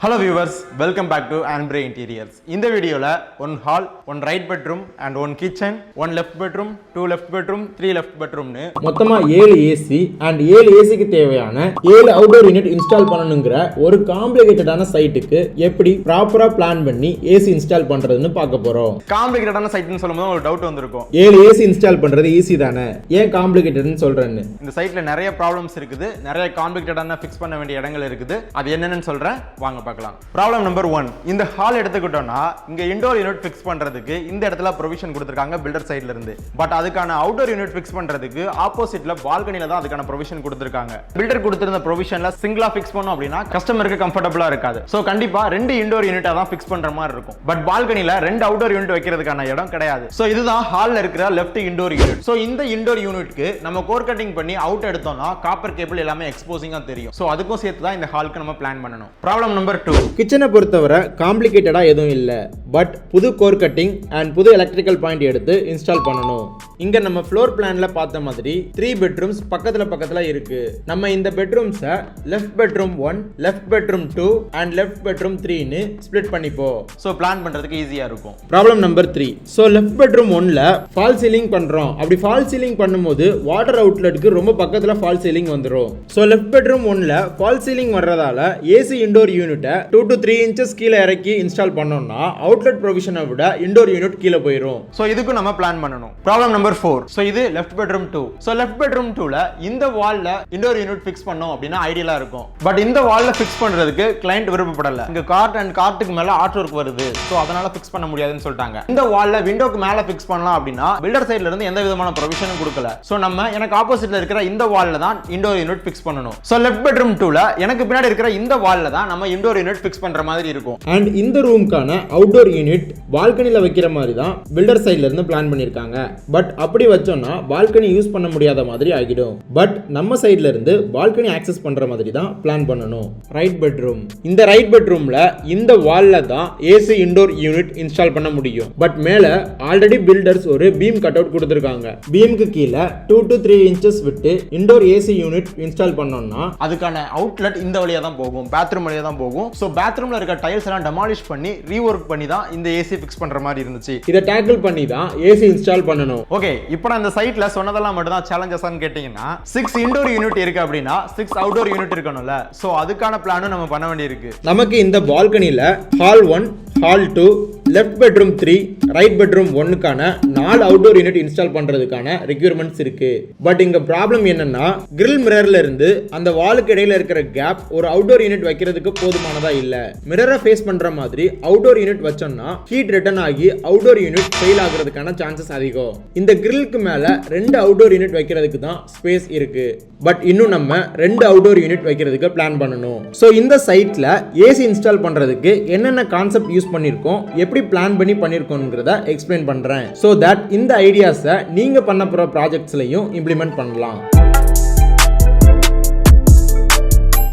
Hello viewers, welcome back to Anbre Interiors. In the video, one hall, one right bedroom and one kitchen, one left bedroom, two left bedroom, three left bedroom. மொத்தமா 7 AC and 7 AC க்கு தேவையான 7 outdoor unit install பண்ணனும்ங்கற ஒரு காம்ப்ளிகேட்டடான சைட்டுக்கு எப்படி ப்ராப்பரா plan பண்ணி AC install பண்றதுன்னு பார்க்க போறோம். காம்ப்ளிகேட்டடான சைட்னு சொல்லும்போது ஒரு டவுட் வந்திருக்கும். 7 AC இன்ஸ்டால் பண்றது ஈஸி தானே, ஏன் காம்ப்ளிகேட்டட்னு சொல்றேன்னு. இந்த சைட்ல நிறைய ப்ராப்ளம்ஸ் இருக்குது, நிறைய காம்ப்ளிகேட்டடான ஃபிக்ஸ் பண்ண வேண்டிய இடங்கள் இருக்குது. அது என்னன்னு சொல்றேன், வாங்க பார்க்கலாம். ப்ராப்ளம் நம்பர் 1, இந்த ஹால் எடுத்துக்கிட்டோம்னா இங்க இன்டோர் யூனிட் ஃபிக்ஸ் பண்றதுக்கு இந்த இடத்துல ப்ரொவிஷன் கொடுத்திருக்காங்க பில்டர் சைடுல இருந்து. பட் அதுக்கான அவுட்டோர் யூனிட் ஃபிக்ஸ் பண்றதுக்கு ஆப்போசிட்ல பால்கனில தான் அதுக்கான ப்ரொவிஷன் கொடுத்திருக்காங்க. பில்டர் கொடுத்திருந்த ப்ரொவிஷன்ல சிங்கிளா ஃபிக்ஸ் பண்ணோம் அப்படினா கஸ்டமருக்கு கம்ஃபர்ட்டபிளா இருக்காது. சோ கண்டிப்பா ரெண்டு இன்டோர் யூனிட்டா தான் ஃபிக்ஸ் பண்ற மாதிரி இருக்கும். பட் பால்கனில ரெண்டு அவுட்டோர் யூனிட் வைக்கிறதுக்கான இடம் கிடையாது. சோ இதுதான் ஹால்ல இருக்கிற லெஃப்ட் இன்டோர் யூனிட். சோ இந்த இன்டோர் யூனிட்க்கு நம்ம கோர் கட்டிங் பண்ணி அவுட் எடுத்தோம்னா காப்பர் கேபிள் எல்லாமே எக்ஸ்போசிங்கா தெரியும். சோ அதுக்கும் சேர்த்து தான் இந்த ஹாலுக்கு நம்ம பிளான் பண்ணனும். ப்ராப்ளம் நம்பர் 2, கிச்சனை பொறுத்தவரை காம்ப்ளிகேட்டடா எதுவும் இல்ல, பட் புது கோர் கட்டிங் அண்ட் புது எலக்ட்ரிக்கல் பாயிண்ட் எடுத்து இன்ஸ்டால் பண்ணணும். இங்க நம்ம ஃப்ளோர் பிளான்ல பார்த்த மாதிரி 3 பெட்ரூம்ஸ் பக்கத்துல இருக்கு. நம்ம இந்த பெட்ரூம்ஸை left bedroom 1, left bedroom 2 and left bedroom 3 னு ஸ்ப்ளிட் பண்ணிப்போம். சோ பிளான் பண்றதுக்கு ஈஸியா இருக்கும். Problem number 3, so left bedroom 1ல ஃபால் சீலிங் பண்றோம். அப்படி ஃபால் சீலிங் பண்ணும்போது வாட்டர் அவுட்லெட்க்கு ரொம்ப பக்கத்துல ஃபால் சீலிங் வந்துரும். சோ லெஃப்ட் பெட்ரூம் 1ல ஃபால் சீலிங் வர்றதால AC இன்டோர் யூனிட்டை 2 to 3 inches கீழே இறக்கி இன்ஸ்டால் பண்ணோம்னா அவுட்லெட் ப்ரொவிஷனை விட இன்டோர் யூனிட் கீழே போயிடும். சோ இதுக்கு நம்ம பிளான் பண்ணனும். ப்ராப்ளம் நம்பர் 4, சோ இது left bedroom 2. So left bedroom 2ல இந்த வால்ல இன்டோர் யூனிட் ஃபிக்ஸ் பண்ணோம் அப்படினா ஐடியலா இருக்கும். பட் இந்த வால்ல ஃபிக்ஸ் பண்றதுக்கு கிளையன்ட் விருப்பப்படல. இங்க கார்ட் அண்ட் கார்ட்டுக்கு மேல ஆர்ட் வொர்க் வருது. சோ அதனால ஃபிக்ஸ் பண்ண முடியாதுன்னு சொல்லிட்டாங்க. இந்த வால்ல விண்டோக்கு மேல ஃபிக்ஸ் பண்ணலாம் அப்படினா பில்டர் சைடுல இருந்து எந்த விதமான ப்ரொவிஷனும் கொடுக்கல. சோ நம்ம எனக்கு ஆப்போசிட்ல இருக்கிற இந்த வால்ல தான் இன்டோர் யூனிட் ஃபிக்ஸ் பண்ணனும். சோ லெஃப்ட் பெட்ரூம் 2ல எனக்கு பின்னாடி இருக்கிற இந்த வால்ல தான் நம்ம இன்டோர் யூனிட் ஃபிக்ஸ் பண்ற மாதிரி இருக்கும். அண்ட் இந்த ரூம்க்கான அவுட்டோர் யூனிட் பால்கனில வைக்கிற மாதிரி தான் பில்டர் சைடுல இருந்து பிளான் பண்ணிருக்காங்க. பட் அப்படி வச்சோம்னா பால்கனி யூஸ் பண்ண முடியாத மாதிரி ஆகிடும். பட் நம்ம சைடுல இருந்து பால்கனி ஆக்சஸ் பண்ற மாதிரி தான் பிளான் பண்ணனும். ரைட் பெட்ரூம், இந்த ரைட் பெட்ரூம்ல இந்த வால்ல தான் AC இன்டோர் யூனிட் இன்ஸ்டால் பண்ண முடியும். பட் மேல ஆல்ரெடி பில்டர்ஸ் ஒரு பீம் கட் அவுட் கொடுத்திருக்காங்க. பீமுக்கு கீழே 2 to 3 inches விட்டு இன்டோர் AC யூனிட் இன்ஸ்டால் பண்ணோம்னா அதுக்கான அவுட்லெட் இந்த வழியா தான் போகும், பாத்ரூம் வழியா தான் போகும். சோ பாத்ரூம்ல இருக்க டைல்ஸ் எல்லாம் டெமாலிஷ் பண்ணி ரீவொர்க் பண்ணி தான் இந்த AC ஃபிக்ஸ் பண்ற மாதிரி இருந்துச்சு. இத டேக்கிள் பண்ணி தான் AC இன்ஸ்டால் பண்ணனும். ஓகே, இப்போ நான் இந்த சைட்ல சொன்னதெல்லாம் மட்டும் தான் சேலஞ்சஸான்னு கேட்டிங்கன்னா 6 இன்டோர் யூனிட் இருக்கு அப்படினா 6 அவுட்டோர் யூனிட் இருக்கணும்ல. சோ அதுக்கான பிளானும் நம்ம பண்ண வேண்டியிருக்கு. நமக்கு இந்த பால்கனில hall 1, hall 2, left bedroom 3, right bedroom 1க்கான 4 அவுட்டோர் யூனிட் இன்ஸ்டால் பண்றதுக்கான ரெக்யர்மெண்ட்ஸ் இருக்கு. பட் இங்க ப்ராப்ளம் என்னன்னா கிரில் மிரர்ல இருந்து அந்த வாலுக்கு இடையில இருக்கிற கேப் ஒரு அவுட்டோர் யூனிட் வைக்கிறதுக்கு போதுமானதா இல்ல. மிரரை ஃபேஸ் பண்ற மாதிரி அவுட்டோர் யூனிட் வச்சோம்னா ஹீட் ரிட்டர்ன் ஆகி அவுட்டோர் யூனிட் ஃபெயில் ஆகிறதுக்கான சான்சஸ் அதிகம். இந்த கிரில்க்கு மேல 2 அவுட்டோர் யூனிட் வைக்கிறதுக்கு தான் ஸ்பேஸ் இருக்கு. பட் இன்னும் நம்ம 2 அவுட்டோர் யூனிட் வைக்கிறதுக்கு பிளான் பண்ணணும். சோ இந்த சைட்ல AC இன்ஸ்டால் பண்றதுக்கு என்னென்ன கான்செப்ட் யூஸ் பண்ணிருக்கோம், எப்படி பிளான் பண்ணி பண்ணிருக்கோம்ங்கறத எக்ஸ்பிளைன் பண்றேன். சோ தட் இந்த ஐடியாஸை நீங்க பண்ண போற ப்ராஜெக்ட்ஸ்லயும் இம்ப்ளிமெண்ட் பண்ணலாம்.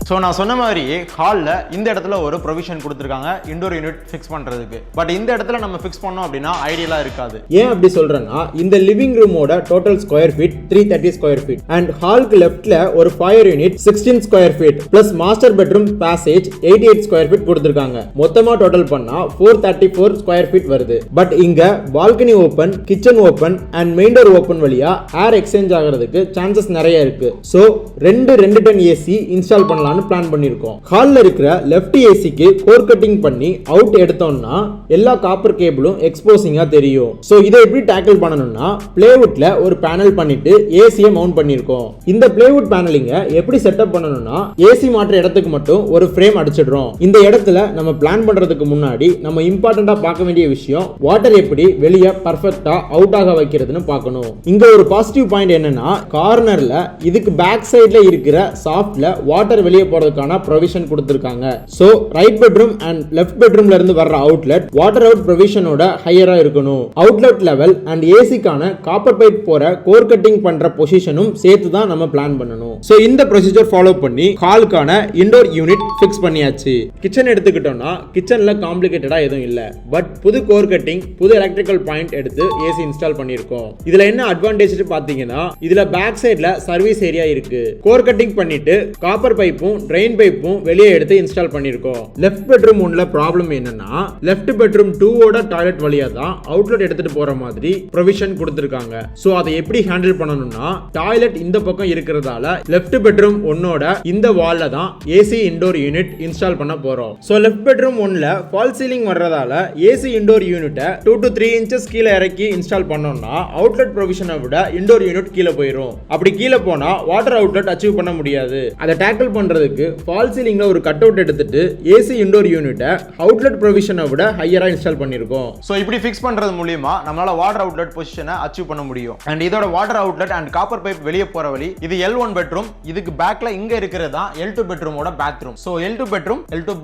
சோ நான் சொன்ன மாதிரி ஹால்ல இந்த இடத்துல ஒரு ப்ரொவிஷன் கொடுத்திருக்காங்க இன்டோர் யூனிட் ஃபிக்ஸ் பண்றதுக்கு. பட் இந்த இடத்துல நம்ம ஃபிக்ஸ் பண்ணோம் அப்படினா ஐடியலா இருக்காது. ஏன் அப்படி சொல்றேன்னா இந்த லிவிங் ரூமோட total square feet 330 square feet and ஹாலுக்கு லெஃப்ட்ல ஒரு fire unit 16 square feet plus master bedroom passage 88 square feet கொடுத்திருக்காங்க. மொத்தமா டோட்டல் பண்ணா 434 ஸ்கொயர் ஃபீட் வருது. பட் இங்க balcony open, kitchen open and main door open வழியா ஏர் எக்ஸ்சேஞ்ச் ஆகிறதுக்கு சான்சஸ் நிறைய இருக்கு. சோ 2 டன் AC இன்ஸ்டால் பண்ணலாம் பிளான் பண்ணிருக்கோம். ஹால்ல இருக்கிற லெஃப்ட் ஏசிக்கு கோர் கட்டிங் பண்ணி அவுட் எடுத்தோம்னா எல்லா காப்பர் கேபிளும் எக்ஸ்போசிங்கா தெரியும். சோ இதை எப்படி டேக்கிள் பண்ணனும்னா பிளேவுட்ல ஒரு பேனல் பண்ணிட்டு ஏசியை மவுண்ட் பண்ணிருக்கோம். இந்த பிளேவுட் பேனலிங்க எப்படி செட்டப் பண்ணனும்னா AC மாற்ற இடத்துக்கு மட்டும் ஒரு ஃப்ரேம் அடிச்சிடுறோம். இந்த இடத்துல நம்ம பிளான் பண்றதுக்கு முன்னாடி நம்ம இம்பார்ட்டண்டா பார்க்க வேண்டிய விஷயம் வாட்டர் எப்படி வெளியே பர்ஃபெக்ட்டா அவுட் ஆக வைக்கிறதுன்னு பார்க்கணும். இங்க ஒரு பாசிட்டிவ் பாயிண்ட் என்னன்னா கார்னர்ல இதுக்கு பேக் சைடுல இருக்கிற சாஃப்ட்ல வாட்டர் வெளியே போறதுக்கான ப்ரொவிஷன் கொடுத்திருக்காங்க. So right bedroom and left பெட்ரூம்ல இருந்து வர்ற அவுட்லெட் வாட்டர் அவுட் ப்ரொவிஷனோட ஹையரா இருக்கணும். அவுட்லெட் லெவல் அண்ட் ஏசிக்கான காப்பர் பைப் போற கோர் கட்டிங் பண்ற பொசிஷனும் சேர்த்து தான் நம்ம பிளான் பண்ணணும். சோ இந்த ப்ரொசீஜர் ஃபாலோ பண்ணி ஹாலுக்கான இன்டோர் யூனிட் ஃபிக்ஸ் பண்ணியாச்சு. கிச்சன் எடுத்துக்கிட்டோம்னா கிச்சன்ல காம்ப்ளிகேட்டடா எதுவும் இல்ல. பட் புது கோர் கட்டிங், புது எலக்ட்ரிக்கல் பாயிண்ட் எடுத்து AC இன்ஸ்டால் பண்ணிருக்கோம். இதுல என்ன அட்வான்டேஜ் பாத்தீங்கன்னா இதுல பேக் சைடுல சர்வீஸ் ஏரியா இருக்கு. கோர் கட்டிங் பண்ணிட்டு காப்பர் பைப்பும் வாலும் ட்ரெயின் பைப்பும் வெளியே எடுத்து இன்ஸ்டால் பண்ணிருக்கோம். லெஃப்ட் பெட்ரூம் 1ல ப்ராப்ளம் என்னன்னா லெஃப்ட் பெட்ரூம் 2ஓட டாய்லெட் வழியா தான் அவுட்லெட் எடுத்துட்டு போற மாதிரி ப்ரொவிஷன் கொடுத்திருக்காங்க. சோ அதை எப்படி ஹேண்டில் பண்ணணும்னா டாய்லெட் இந்த பக்கம் இருக்கிறதால லெஃப்ட் பெட்ரூம் 1ஓட இந்த வால்ல தான் ஏசி இன்டோர் யூனிட் இன்ஸ்டால் பண்ண போறோம். சோ லெஃப்ட் பெட்ரூம் 1ல ஃபால் சீலிங் வர்றதால ஏசி இன்டோர் யூனிட்டை 2 to 3 இன்ச்சஸ் கீழே இறக்கி இன்ஸ்டால் பண்ணோம்னா அவுட்லெட் ப்ரொவிஷனை விட இன்டோர் யூனிட் கீழே போயிடும். அப்படி கீழே போனா வாட்டர் அவுட்லெட் அச்சீவ் பண்ண முடியாது. அதை டேக்கிள் பண்றதுக்கு ஃபால் சீலிங்ல ஒரு கட் அவுட் எடுத்துட்டு ஏசி இன்டோர் யூனிட்டை அவுட்லெட் ப்ரொவிஷனை விட ஹையரா இன்ஸ்டால் பண்ணிருக்கோம். சோ இப்படி ஃபிக்ஸ் பண்றது மூலமா நம்மளால வாட்டர் அவுட்லெட் பொசிஷனை அச்சீவ் பண்ண முடியும். அண்ட் இதோட water outlet and copper pipe வெளியே போற வழி இது L1 பெட்ரூம். இதுக்கு பேக்ல இங்க இருக்கிறது தான் L2 பெட்ரூமோட பாத்ரூம். சோ L2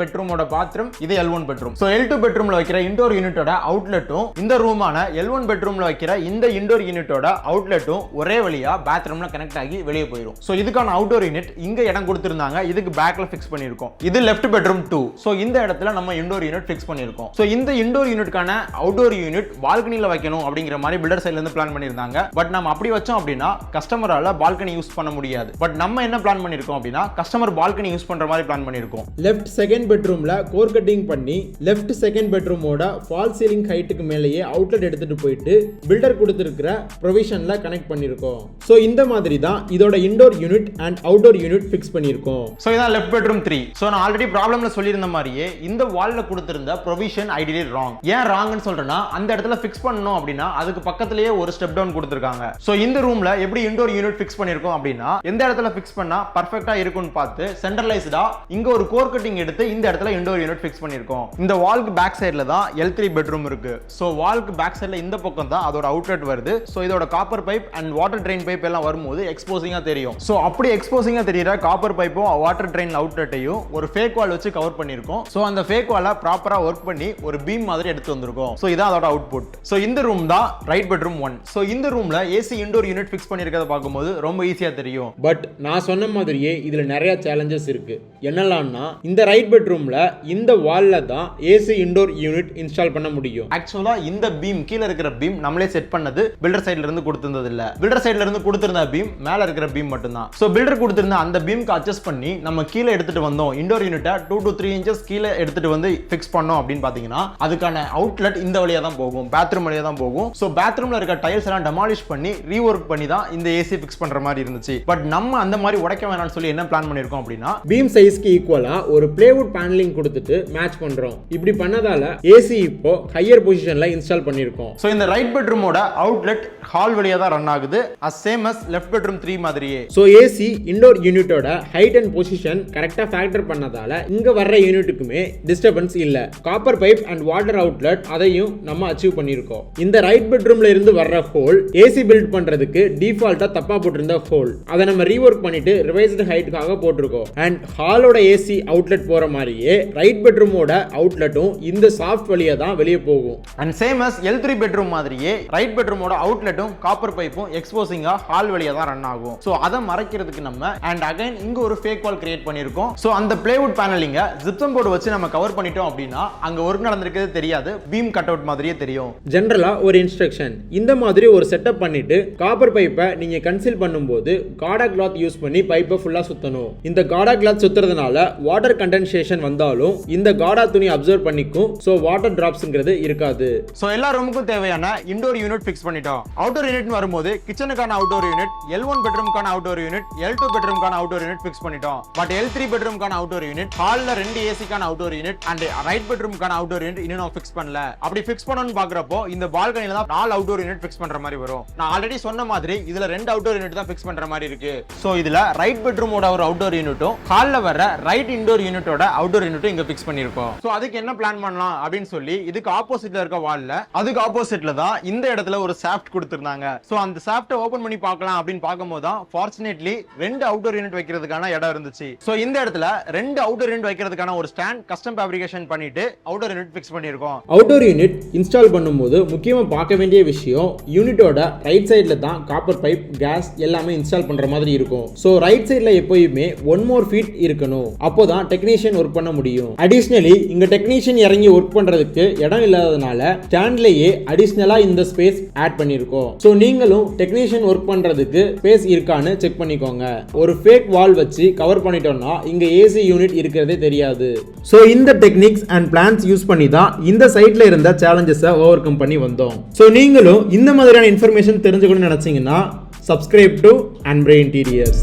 பெட்ரூமோட பாத்ரூம் இது L1 பெட்ரூம். சோ L2 பெட்ரூம்ல வைக்கிற இன்டோர் யூனிட்டோட அவுட்லெட்டும் இந்த ரூமான L1 பெட்ரூம்ல வைக்கிற இந்த இன்டோர் யூனிட்டோட அவுட்லெட்டும் ஒரே வழியா பாத்ரூம்ல கனெக்ட் ஆகி வெளியே போயிடும். சோ இதுக்கான அவுட்டோர் யூனிட் இங்க இடம் கொடுத்திருந்தாங்க. இதுக்கு பேக்ல ஃபிக்ஸ் பண்ணிருக்கோம். இது லெஃப்ட் பெட்ரூம் 2. சோ இந்த இடத்துல நம்ம இன்டோர் யூனிட் ஃபிக்ஸ் பண்ணிருக்கோம். சோ இந்த இன்டோர் யூனிட்கான அவுட்டோர் யூனிட் பால்கனில வைக்கணும் அப்படிங்கிற மாதிரி பில்டர் சைடுல இருந்து பிளான் பண்ணிருந்தாங்க. பட் நம்ம அப்படி வச்சோம் அப்படின்னா கஸ்டமரால பால்கனி யூஸ் பண்ண முடியாது. பட் நம்ம என்ன பிளான் பண்ணிருக்கோம் அப்படின்னா கஸ்டமர் பால்கனி யூஸ் பண்ற மாதிரி பிளான் பண்ணிருக்கோம். லெஃப்ட் செகண்ட் பெட்ரூம்ல கோர் கட்டிங் பண்ணி லெஃப்ட் செகண்ட் பெட்ரூமோட ஃபால் சீலிங் ஹைட்டுக்கு மேலேயே அவுட்லெட் எடுத்துட்டு போயிட்டு பில்டர் கொடுத்திருக்கிற ப்ரொவிஷன்ல கனெக்ட் பண்ணிருக்கோம். சோ இந்த மாதிரி தான் இதோட indoor unit and outdoor unit fix பண்ணிருக்கோம். சோ இதான் லெஃப்ட் பெட்ரூம் 3. சோ நான் ஆல்ரெடி ப்ராப்ளம்ல சொல்லியிருந்த மாதிரியே இந்த வால்ல கொடுத்திருந்த ப்ரொவிஷன் ஐடியலி ராங். ஏன் ராங்னு சொல்றேன்னா அந்த இடத்துல ஃபிக்ஸ் பண்ணனும் அப்படின்னா அதுக்கு பக்கத்துலயே ஒரு ஸ்டெப் டவுன் கொடுத்திருக்காங்க. சோ இந்த ரூம்ல எப்படி இன்டோர் யூனிட் ஃபிக்ஸ் பண்ணிருக்கோம் அப்படின்னா எந்த இடத்துல ஃபிக்ஸ் பண்ணா பெர்ஃபெக்ட்டா இருக்கும்னு பார்த்து சென்ட்ரலைஸ்டா இங்க ஒரு கோர் கட்டிங் எடுத்து இந்த இடத்துல இன்டோர் யூனிட் ஃபிக்ஸ் பண்ணிருக்கோம். இந்த வால்க்கு பேக் சைடுல தான் L3 பெட்ரூம் இருக்கு. சோ வால்க்கு பேக் சைடுல இந்த பக்கம் தான் அதோட அவுட்லெட் வருது. சோ இதோட copper pipe and water train pipe எல்லாம் வரும்போது எக்ஸ்போசிங்கா தெரியும். சோ அப்படி எக்ஸ்போசிங்கா தெரியற காப்பர் பைப்பும் வாட்டர் ட்ரெயின் அவுட்லெட்டையும் ஒரு ஃபேக் வால் வச்சு கவர் பண்ணிருக்கோம். சோ அந்த ஃபேக் வாலை ப்ராப்பரா வொர்க் பண்ணி ஒரு பீம் மாதிரி எடுத்து வந்திருக்கோம். சோ இதான் அதோட அவுட்புட். சோ இந்த ரூம் தான் ரைட் பெட்ரூம் 1. சோ இந்த ரூம்ல ஏசி இன்டோர் யூனிட் ஃபிக்ஸ் பண்ணிருக்கிறத பார்க்கும்போது ரொம்ப ஈஸியா தெரியும். பட் நான் சொன்ன மாதிரியே இதுல நிறைய சேலஞ்சஸ் இருக்கு. என்னலாம்னா இந்த ரைட் பெட்ரூம்ல இந்த வால்ல தான் ஏசி இன்டோர் யூனிட் இன்ஸ்டால் பண்ண முடியும். ஆக்சுவலா இந்த பீம் கீழ இருக்கிற பீம் நம்மளே செட் பண்ணது பில்டர் சைடுல இருந்து கொடுத்திருந்தது இல்ல. பில்டர் சைடுல இருந்து கொடுத்திருந்த பீம் மேல இருக்கிற பீம் மட்டும் தான். சோ பில்டர் கொடுத்திருந்த அந்த பீம்க்கு அட்ஜஸ்ட் பண்ணி நம்ம கீழ எடுத்துட்டு வந்தோம். இன்டோர் யூனிட்டை 2 to 3 இன்ச்சஸ் கீழ எடுத்துட்டு வந்து ஃபிக்ஸ் பண்ணோம் அப்படின்னு பாத்தீங்கன்னா அதுக்கான அவுட்லெட் இந்த வழியா தான் போகும். பாத்ரூம் வழியா தான் போகும். சோ பாத்ரூம்ல இருக்க டைல்ஸ் எல்லாம் டெமாலிஷ் பண்ணி ரீவொர்க் பண்ணி தான் இந்த ஏசி ஃபிக்ஸ் பண்ற மாதிரி இருந்துச்சு. பட் நம்ம அந்த மாதிரி உடைக்க வேணாம்னு சொல்லி என்ன பிளான் பண்ணிருக்கோம் அப்படின்னா பீம் சைஸ்க்கு ஈக்குவலா ஒரு பிளேவுட் பேனலிங் கொடுத்துட்டு மேட்ச் பண்றோம். இப்படி பண்ணதால ஏசி இப்போ ஹையர் பொசிஷன்ல இன்ஸ்டால் பண்ணிருக்கோம். சோ இந்த ரைட் பெட்ரூமோட அவுட்லெட் ஹால் வழியா தான் ரன் ஆகுது. சேம் as லெஃப்ட் பெட்ரூம் 3 மாதிரியே. சோ ஏசி இன்டோர் யூனிட்டோட ஹைட் அண்ட் பொசிஷன் கரெக்ட்டா ஃபேக்டர் பண்ணதால இங்க வர்ற யூனிட்டுக்குமே டிஸ்டர்பன்ஸ் இல்ல. Copper pipe and water outlet அதையும் நம்ம அச்சீவ் பண்ணிருக்கோம். இந்த ரைட் பெட்ரூம்ல இருந்து வர்ற ஹோல் ஏசி பில்ட் பண்றதுக்கு டிஃபால்ட்டா தப்பா போட்டிருந்த ஹோல். அதை நம்ம ரீவொர்க் பண்ணிட்டு ரிவைஸ்டு ஹைட்டுக்காக போட்டிருக்கோம். அண்ட் ஹாலோட ஏசி அவுட்லெட் போற மாதிரியே ரைட் பெட்ரூமோட அவுட்லெட்டும் இந்த சாஃப்ட் வழியா தான் வெளியே போகும். And same as L3 bedroom மாதிரியே ரைட் பெட்ரூமோட அவுட்லெட்டும் காப்பர் பைப்பும் எக்ஸ்போசிங்கா ஹால் வழியா தான் ரன் ஆகும். சோ அதை மறைக்கிறதுக்கு நம்ம அண்ட் அகைன் இங்க ஒரு ஃபேக் வால் கிரியேட் பண்ணிருக்கோம். சோ அந்த பிளேவுட் பேனலிங்க ஜிப்சம் போர்டு வச்சு நம்ம கவர் பண்ணிட்டோம் அப்படின்னா அங்க ஒர்க் நடந்திருக்கிறது தெரியாது. பீம் கட் அவுட் மாதிரியே தெரியும். ஜெனரலா ஒரு இன்ஸ்ட்ரக்ஷன் இந்த மாதிரி ஒரு செட்டப் பண்ணிட்டு காப்பர் பைப்பை நீங்க கன்சீல் பண்ணும்போது காடா கிளாத் யூஸ் பண்ணி பைப்பை ஃபுல்லா சுத்தணும். இந்த காடா கிளாத் சுத்துறதுனால வாட்டர் கண்டென்சேஷன் வந்தாலும் இந்த காடா துணி அப்சர்வ் பண்ணிக்கும். சோ வாட்டர் டிராப்ஸ்ங்கிறது இருக்காது. சோ எல்லா ரூமுக்கும் தேவையான இன்டோர் யூனிட் ஃபிக்ஸ் பண்ணிட்டோம். அவுட்டோர் யூனிட் வரும்போது கிச்சனுக்கான அவுட்டோர் யூனிட், L1 பெட்ரூமுக்கான அவுட்டோர் யூனிட், L2 பெட்ரூமுக்கான அவுட்டோர் யூனிட் ஃபிக்ஸ் பண்ணிட்டோம். பட் L3 பெட்ரூமுக்கான அவுட்டோர் யூனிட், ஹால்ல 2 ஏசிக்கான அவுட்டோர் யூனிட் அண்ட் ரைட் பெட்ரூமுக்கான அவுட்டோர் யூனிட் இன்னும் நான் ஃபிக்ஸ் பண்ணல. அப்படி ஃபிக்ஸ் பண்ணனும்னு பாக்குறப்போ இந்த பால்கனில தான் 4 அவுட்டோர் யூனிட் ஃபிக்ஸ் பண்ற மாதிரி வரும். நான் ஆல்ரெடி சொன்ன மாதிரி இதுல 2 அவுட்டோர் யூனிட் தான் ஃபிக்ஸ் பண்ற மாதிரி இருக்கு. சோ இதுல ரைட் பெட்ரூமோட ஒரு அவுட்டோர் யூனிட்டும் ஹால்ல வர ரைட் இன்டோர் யூனிட்டோட அவுட்டோர் யூனிட்டும் இங்க ஃபிக்ஸ் பண்ணிருக்கோம். சோ அதுக்கு என்ன பிளான் பண்ணலாம் அப்படின்னு சொல்லி இதுக்கு ஆப்போசிட்ல இருக்க வால்ல அதுக்கு ஆப்போசிட்ல தான் இந்த இடத்துல ஒரு சாஃப்ட் கொடுத்திருந்தாங்க. சோ அந்த சாஃப்ட்டை ஓபன் பண்ணி பார்க்கலாம் அப்படின்னு பார்க்கும்போது தான் ஃபார்ச்சுனேட்லி 2 அவுட்டோர் யூனிட் வைக்கிறதுக்கான இடம் இருந்துச்சு. சோ இந்த இடத்துல 2 அவுட்டோர் யூனிட் வைக்கிறதுக்கான ஒரு ஸ்டாண்ட் கஸ்டம் ஃபேப்ரிகேஷன் பண்ணிட்டு அவுட்டோர் யூனிட் ஃபிக்ஸ் பண்ணிருக்கோம். அவுட்டோர் யூனிட் இன்ஸ்டால் பண்ணும்போது முக்கியமா பார்க்க வேண்டிய விஷயம் யூனிட்டோட ரைட் சைடுல தான் காப்பர் பைப், கேஸ் எல்லாமே இன்ஸ்டால் பண்ற மாதிரி இருக்கும். சோ ரைட் சைடுல எப்பயுமே 1 more feet இருக்கணும். அப்போதான் டெக்னீஷியன் ஒர்க் பண்ண முடியும். அடிஷனலி இங்க டெக்னீஷியன் இறங்கி ஒர்க் பண்றதுக்கு இடம் இல்லாதனால ஸ்டாண்ட்லயே அடிஷனலா இந்த ஸ்பேஸ் ஆட் பண்ணிருக்கோம். சோ நீங்களும் டெக்னீஷியன் ஒர்க் பண்றதுக்கு ஸ்பேஸ் இருக்கான்னு செக் பண்ணிக்கோங்க. ஒரு ஃபேக் வால் வச்சு கவர் பவர் பண்ணிட்டோம்னா இங்க ஏசி யூனிட் இருக்கிறதே தெரியாது. ஸோ இந்த டெக்னிக்ஸ் அண்ட் பிளான்ஸ் யூஸ் பண்ணி தான் இந்த சைட்ல இருந்த சேலஞ்சஸை ஓவர் கம் பண்ணி வந்தோம். ஸோ நீங்களும் இந்த மாதிரியான இன்ஃபர்மேஷன் தெரிஞ்சுக்கணும்னு நினைச்சீங்கன்னா subscribe to Anbre Interiors.